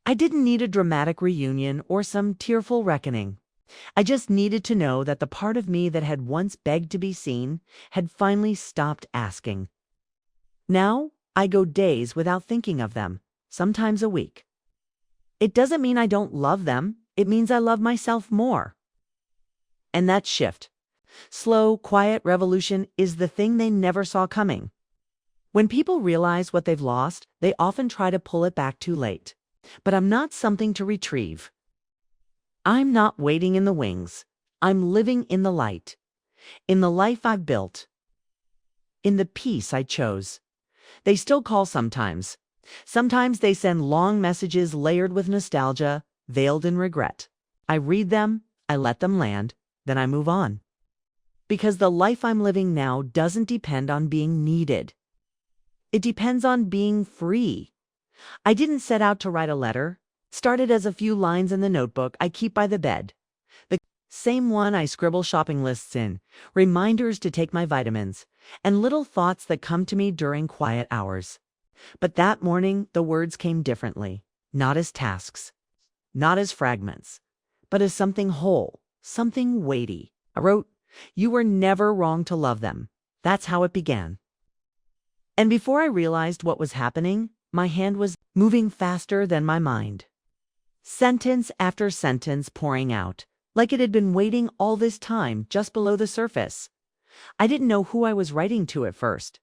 I didn't need a dramatic reunion or some tearful reckoning. I just needed to know that the part of me that had once begged to be seen had finally stopped asking. Now, I go days without thinking of them, sometimes a week. It doesn't mean I don't love them, it means I love myself more. And that shift, slow, quiet revolution, is the thing they never saw coming. When people realize what they've lost, they often try to pull it back too late. But I'm not something to retrieve. I'm not waiting in the wings. I'm living in the light, in the life I've built, in the peace I chose. They still call sometimes. Sometimes they send long messages layered with nostalgia, veiled in regret. I read them, I let them land, then I move on. Because the life I'm living now doesn't depend on being needed. It depends on being free. I didn't set out to write a letter. Started as a few lines in the notebook I keep by the bed. The same one I scribble shopping lists in, reminders to take my vitamins, and little thoughts that come to me during quiet hours. But that morning, the words came differently, not as tasks, not as fragments, but as something whole, something weighty. I wrote, "You were never wrong to love them." That's how it began. And before I realized what was happening, my hand was moving faster than my mind. Sentence after sentence pouring out, like it had been waiting all this time just below the surface. I didn't know who I was writing to at first.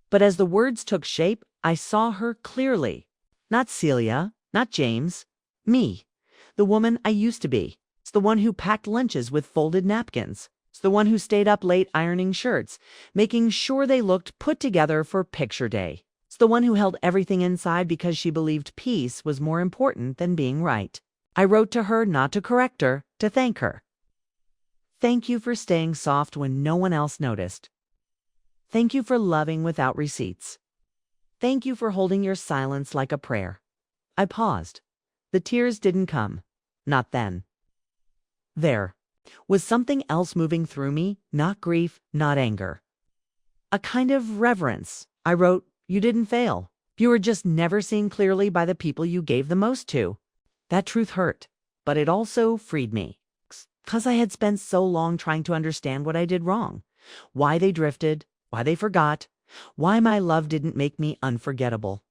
But as the words took shape, I saw her clearly. Not Celia, not James. Me. The woman I used to be. It's the one who packed lunches with folded napkins. It's the one who stayed up late ironing shirts, making sure they looked put together for picture day. It's the one who held everything inside because she believed peace was more important than being right. I wrote to her not to correct her, to thank her. Thank you for staying soft when no one else noticed. Thank you for loving without receipts. Thank you for holding your silence like a prayer. I paused. The tears didn't come. Not then. There was something else moving through me, not grief, not anger. A kind of reverence. I wrote, "You didn't fail. You were just never seen clearly by the people you gave the most to." That truth hurt, but it also freed me. 'Cause I had spent so long trying to understand what I did wrong, why they drifted, why they forgot, why my love didn't make me unforgettable.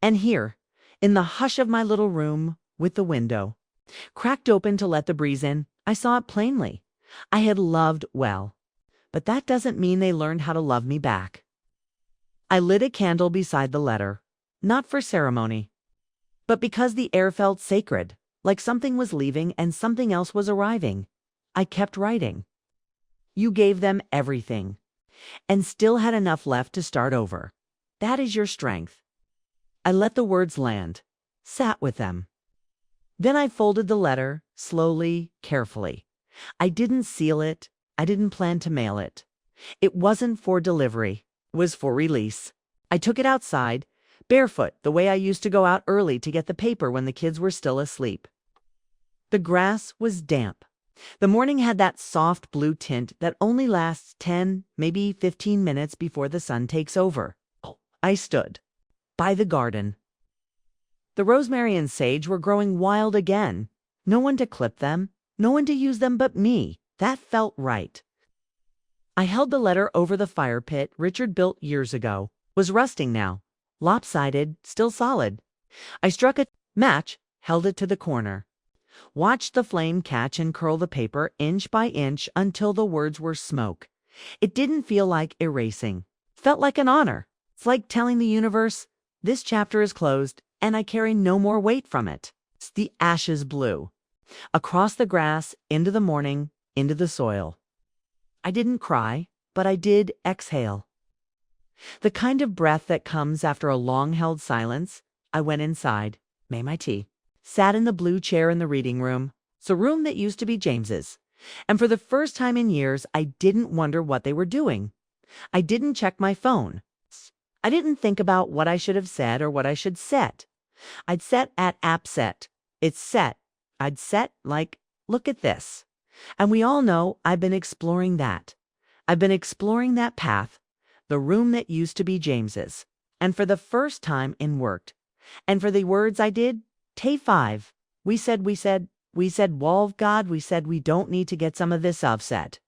And here, in the hush of my little room with the window, cracked open to let the breeze in, I saw it plainly. I had loved well, but that doesn't mean they learned how to love me back. I lit a candle beside the letter, not for ceremony, but because the air felt sacred, like something was leaving and something else was arriving. I kept writing. You gave them everything, and still had enough left to start over. That is your strength. I let the words land, sat with them. Then I folded the letter, slowly, carefully. I didn't seal it. I didn't plan to mail it. It wasn't for delivery. It was for release. I took it outside, barefoot, the way I used to go out early to get the paper when the kids were still asleep. The grass was damp. The morning had that soft blue tint that only lasts 10, maybe 15 minutes before the sun takes over. I stood by the garden. The rosemary and sage were growing wild again. No one to clip them, no one to use them but me. That felt right. I held the letter over the fire pit Richard built years ago. Was rusting now, lopsided, still solid. I struck a match, held it to the corner. Watched the flame catch and curl the paper inch by inch until the words were smoke. It didn't feel like erasing. Felt like an honor. It's like telling the universe, this chapter is closed and I carry no more weight from it. The ashes blew. Across the grass, into the morning, into the soil. I didn't cry, but I did exhale. The kind of breath that comes after a long-held silence. I went inside, made my tea, sat in the blue chair in the reading room. It's a room that used to be James's. And for the first time in years, I didn't wonder what they were doing. I didn't check my phone. I didn't think about what I should have said or what I should set. I'd set at app set. It's set. I'd set like, look at this. And we all know I've been exploring that. I've been exploring that path, the room that used to be James's, and for the first time in worked. And for the words I did, Tay 5. We said, wall of God, we said we don't need to get some of this offset.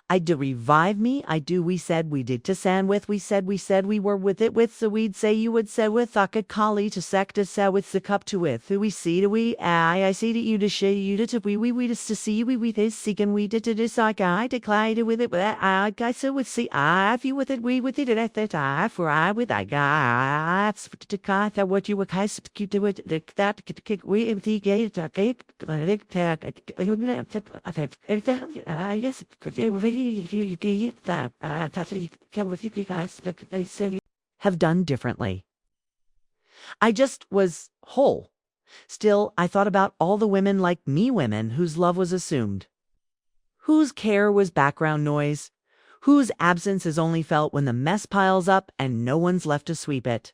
I do revive me, I do, we said we did to sand with, we said we were with it with, so we'd say you would say with, I could call to sec to say with the cup to with, who we see to we, I see to you to she you to we just to see we this seeking we did to this I declare to with it, but I so with see I if you with it, we with it, at that I for I with I got to cut that what you were kind to keep to it that kick we empty gate I guess have done differently. I just was whole. Still, I thought about all the women like me women whose love was assumed, whose care was background noise, whose absence is only felt when the mess piles up and no one's left to sweep it.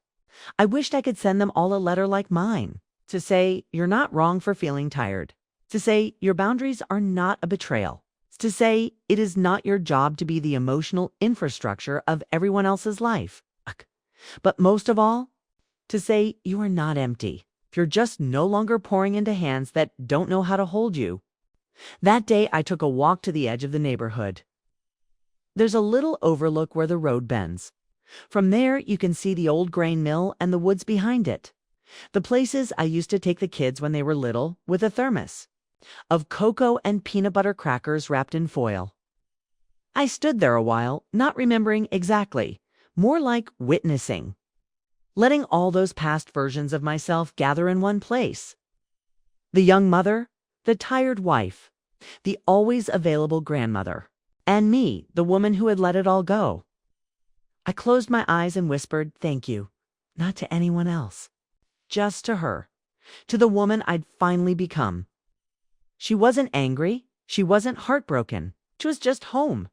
I wished I could send them all a letter like mine, to say you're not wrong for feeling tired, to say your boundaries are not a betrayal, to say it is not your job to be the emotional infrastructure of everyone else's life. But most of all, to say you are not empty. You're just no longer pouring into hands that don't know how to hold you. That day I took a walk to the edge of the neighborhood. There's a little overlook where the road bends. From there you can see the old grain mill and the woods behind it. The places I used to take the kids when they were little with a thermos of cocoa and peanut butter crackers wrapped in foil. I stood there a while, not remembering exactly, more like witnessing, letting all those past versions of myself gather in one place. The young mother, the tired wife, the always available grandmother, and me, the woman who had let it all go. I closed my eyes and whispered, thank you, not to anyone else, just to her, to the woman I'd finally become. She wasn't angry. She wasn't heartbroken. She was just home.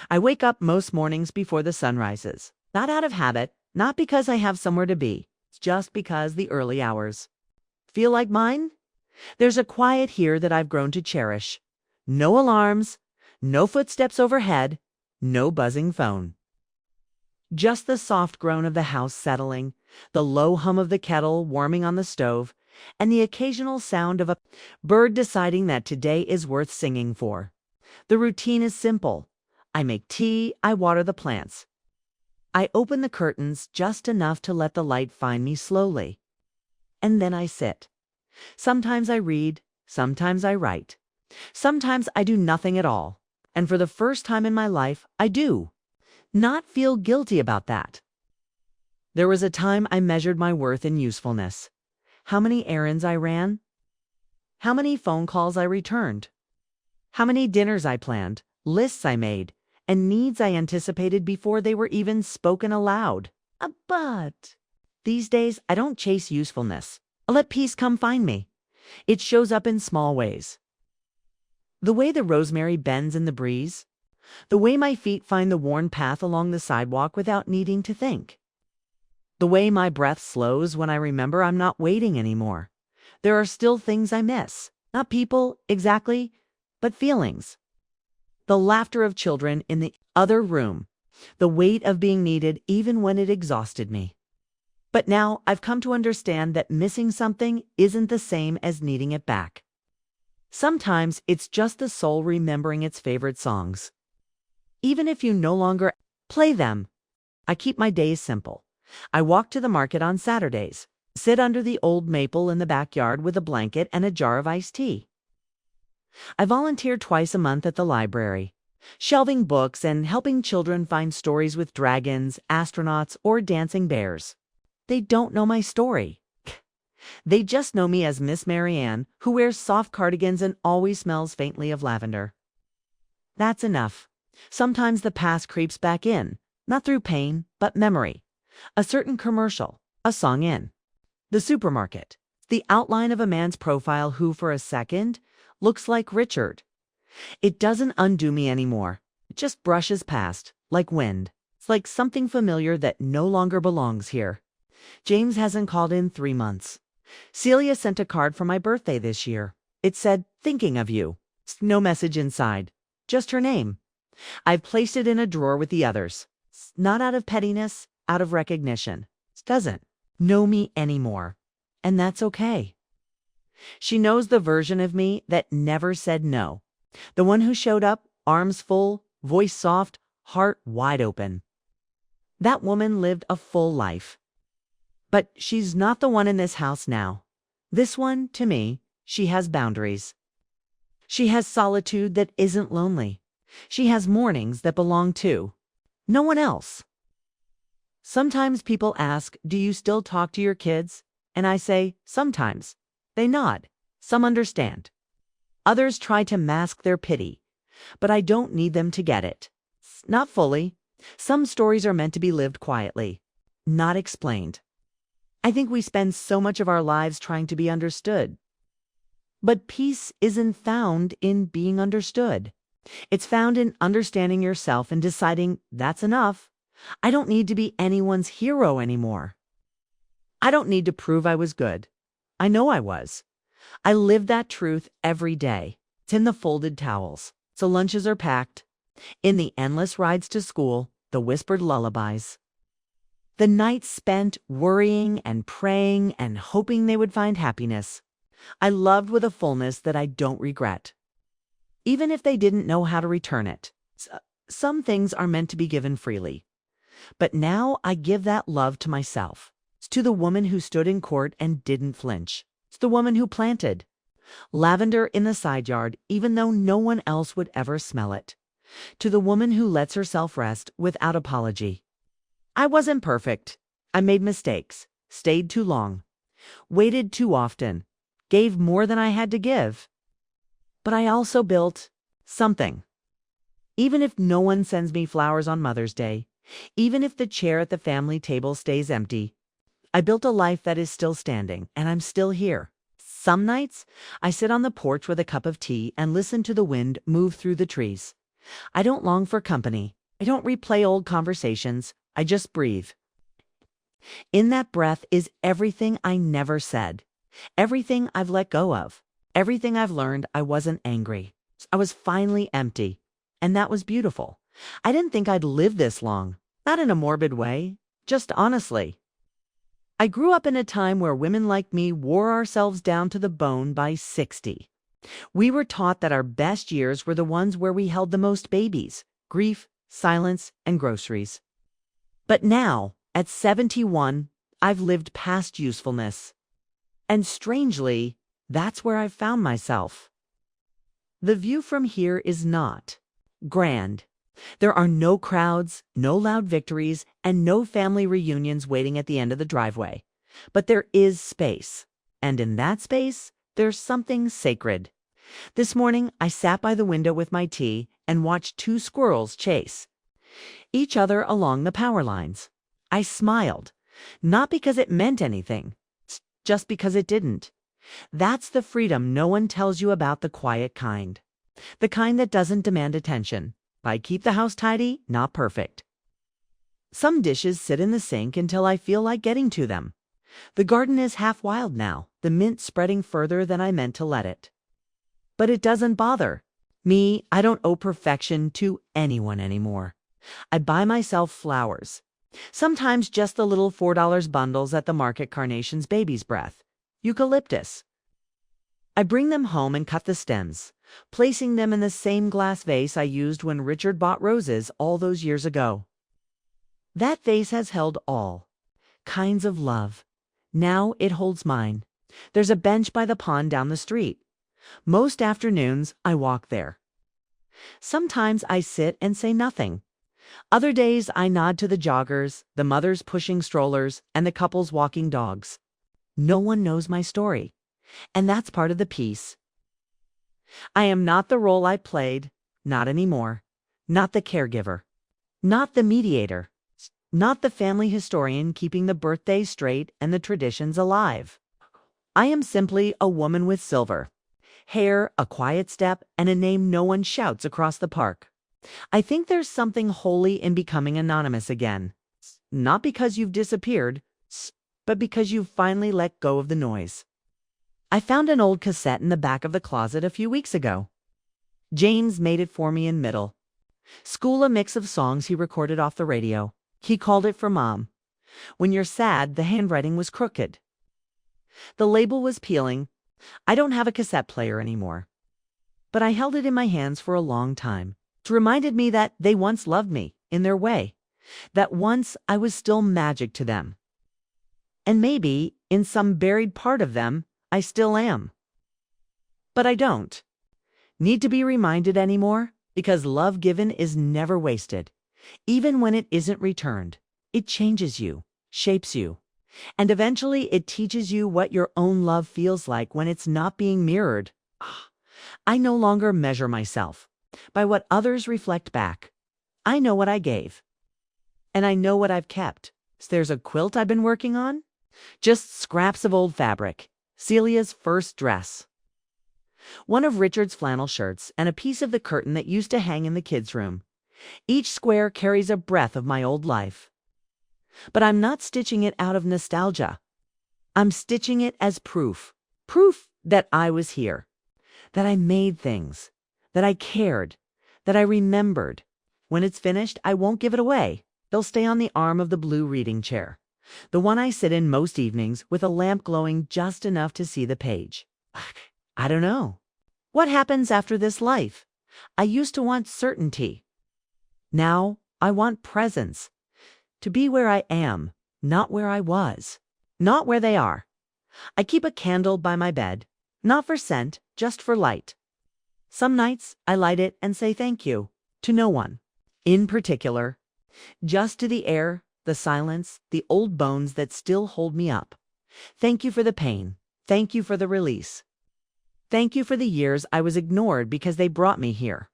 I wake up most mornings before the sun rises. Not out of habit, not because I have somewhere to be. It's just because the early hours feel like mine. There's a quiet here that I've grown to cherish. No alarms, no footsteps overhead, no buzzing phone. Just the soft groan of the house settling, the low hum of the kettle warming on the stove, and the occasional sound of a bird deciding that today is worth singing for. The routine is simple. I make tea, I water the plants. I open the curtains just enough to let the light find me slowly. And then I sit. Sometimes I read, sometimes I write. Sometimes I do nothing at all. And for the first time in my life, I do not feel guilty about that. There was a time I measured my worth in usefulness. How many errands I ran, how many phone calls I returned, how many dinners I planned, lists I made, and needs I anticipated before they were even spoken aloud. But these days, I don't chase usefulness. I let peace come find me. It shows up in small ways. The way the rosemary bends in the breeze, the way my feet find the worn path along the sidewalk without needing to think. The way my breath slows when I remember I'm not waiting anymore. There are still things I miss. Not people, exactly, but feelings. The laughter of children in the other room. The weight of being needed even when it exhausted me. But now I've come to understand that missing something isn't the same as needing it back. Sometimes it's just the soul remembering its favorite songs. Even if you no longer play them, I keep my days simple. I walk to the market on Saturdays, sit under the old maple in the backyard with a blanket and a jar of iced tea. I volunteer twice a month at the library, shelving books and helping children find stories with dragons, astronauts, or dancing bears. They don't know my story. They just know me as Miss Marianne, who wears soft cardigans and always smells faintly of lavender. That's enough. Sometimes the past creeps back in, not through pain, but memory. A certain commercial, a song in the supermarket, the outline of a man's profile who, for a second, looks like Richard. It doesn't undo me anymore. It just brushes past, like wind. It's like something familiar that no longer belongs here. James hasn't called in 3 months. Celia sent a card for my birthday this year. It said, thinking of you. No message inside, just her name. I've placed it in a drawer with the others. Not out of pettiness, out of recognition. Doesn't know me anymore. And that's okay. She knows the version of me that never said no. The one who showed up, arms full, voice soft, heart wide open. That woman lived a full life. But she's not the one in this house now. This one, to me, she has boundaries. She has solitude that isn't lonely. She has mornings that belong to no one else. Sometimes people ask, do you still talk to your kids? And I say, sometimes. They nod. Some understand. Others try to mask their pity. But I don't need them to get it. Not fully. Some stories are meant to be lived quietly, not explained. I think we spend so much of our lives trying to be understood. But peace isn't found in being understood. It's found in understanding yourself and deciding that's enough. I don't need to be anyone's hero anymore. I don't need to prove I was good. I know I was. I live that truth every day. It's in the folded towels, so lunches are packed, in the endless rides to school, the whispered lullabies. The nights spent worrying and praying and hoping they would find happiness. I loved with a fullness that I don't regret. Even if they didn't know how to return it. Some things are meant to be given freely. But now I give that love to myself. It's to the woman who stood in court and didn't flinch. It's the woman who planted lavender in the side yard even though no one else would ever smell it. To the woman who lets herself rest without apology. I wasn't perfect. I made mistakes, stayed too long, waited too often, gave more than I had to give. But I also built something. Even if no one sends me flowers on Mother's Day, even if the chair at the family table stays empty, I built a life that is still standing, and I'm still here. Some nights, I sit on the porch with a cup of tea and listen to the wind move through the trees. I don't long for company. I don't replay old conversations. I just breathe. In that breath is everything I never said, everything I've let go of, everything I've learned. I wasn't angry. I was finally empty, and that was beautiful. I didn't think I'd live this long, not in a morbid way, just honestly. I grew up in a time where women like me wore ourselves down to the bone by 60. We were taught that our best years were the ones where we held the most babies, grief, silence, and groceries. But now, at 71, I've lived past usefulness. And strangely, that's where I've found myself. The view from here is not grand. There are no crowds, no loud victories, and no family reunions waiting at the end of the driveway. But there is space. And in that space, there's something sacred. This morning, I sat by the window with my tea and watched two squirrels chase each other along the power lines. I smiled, not because it meant anything, just because it didn't. That's the freedom no one tells you about, the quiet kind. The kind that doesn't demand attention. I keep the house tidy, not perfect. Some dishes sit in the sink until I feel like getting to them. The garden is half wild now, the mint spreading further than I meant to let it. But it doesn't bother me. I don't owe perfection to anyone anymore. I buy myself flowers. Sometimes just the little $4 bundles at the market, carnations, baby's breath, eucalyptus. I bring them home and cut the stems, placing them in the same glass vase I used when Richard bought roses all those years ago. That vase has held all kinds of love. Now it holds mine. There's a bench by the pond down the street. Most afternoons, I walk there. Sometimes I sit and say nothing. Other days, I nod to the joggers, the mothers pushing strollers, and the couples walking dogs. No one knows my story, and that's part of the peace. I am not the role I played, not anymore. Not the caregiver, not the mediator, not the family historian keeping the birthdays straight and the traditions alive. I am simply a woman with silver hair, a quiet step, and a name no one shouts across the park. I think there's something holy in becoming anonymous again. Not because you've disappeared, but because you've finally let go of the noise. I found an old cassette in the back of the closet a few weeks ago. James made it for me in middle. School a mix of songs he recorded off the radio. He called it for Mom. When you're sad, the handwriting was crooked. The label was peeling. I don't have a cassette player anymore. But I held it in my hands for a long time. It reminded me that they once loved me, in their way. That once I was still magic to them. And maybe, in some buried part of them, I still am. But I don't need to be reminded anymore, because love given is never wasted. Even when it isn't returned, it changes you, shapes you, and eventually it teaches you what your own love feels like when it's not being mirrored. I no longer measure myself by what others reflect back. I know what I gave, and I know what I've kept. So there's a quilt I've been working on, just scraps of old fabric, Celia's first dress, one of Richard's flannel shirts, and a piece of the curtain that used to hang in the kids' room. Each square carries a breath of my old life. But I'm not stitching it out of nostalgia. I'm stitching it as proof. Proof that I was here, that I made things, that I cared, that I remembered. When it's finished, I won't give it away. They'll stay on the arm of the blue reading chair, the one I sit in most evenings with a lamp glowing just enough to see the page. I don't know. What happens after this life? I used to want certainty. Now I want presence. To be where I am, not where I was, not where they are. I keep a candle by my bed, not for scent, just for light. Some nights I light it and say thank you to no one in particular, just to the air, the silence, the old bones that still hold me up. Thank you for the pain. Thank you for the release. Thank you for the years I was ignored because they brought me here.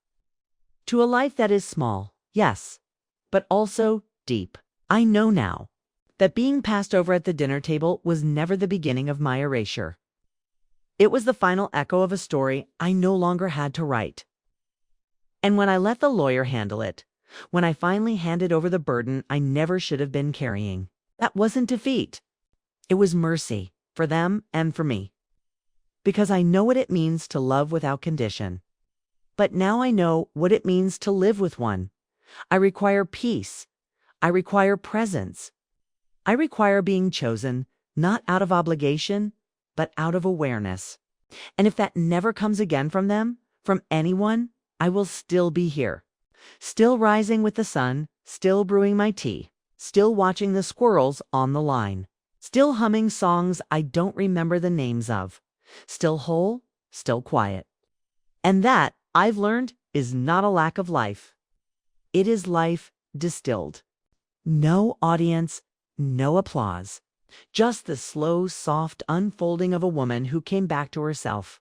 To a life that is small, yes, but also deep. I know now that being passed over at the dinner table was never the beginning of my erasure. It was the final echo of a story I no longer had to write. And when I let the lawyer handle it, when I finally handed over the burden I never should have been carrying, that wasn't defeat. It was mercy for them and for me. Because I know what it means to love without condition. But now I know what it means to live with one. I require peace. I require presence. I require being chosen, not out of obligation, but out of awareness. And if that never comes again from them, from anyone, I will still be here. Still rising with the sun, still brewing my tea, still watching the squirrels on the line, still humming songs I don't remember the names of. Still whole, still quiet. And that, I've learned, is not a lack of life. It is life distilled. No audience, no applause. Just the slow, soft unfolding of a woman who came back to herself.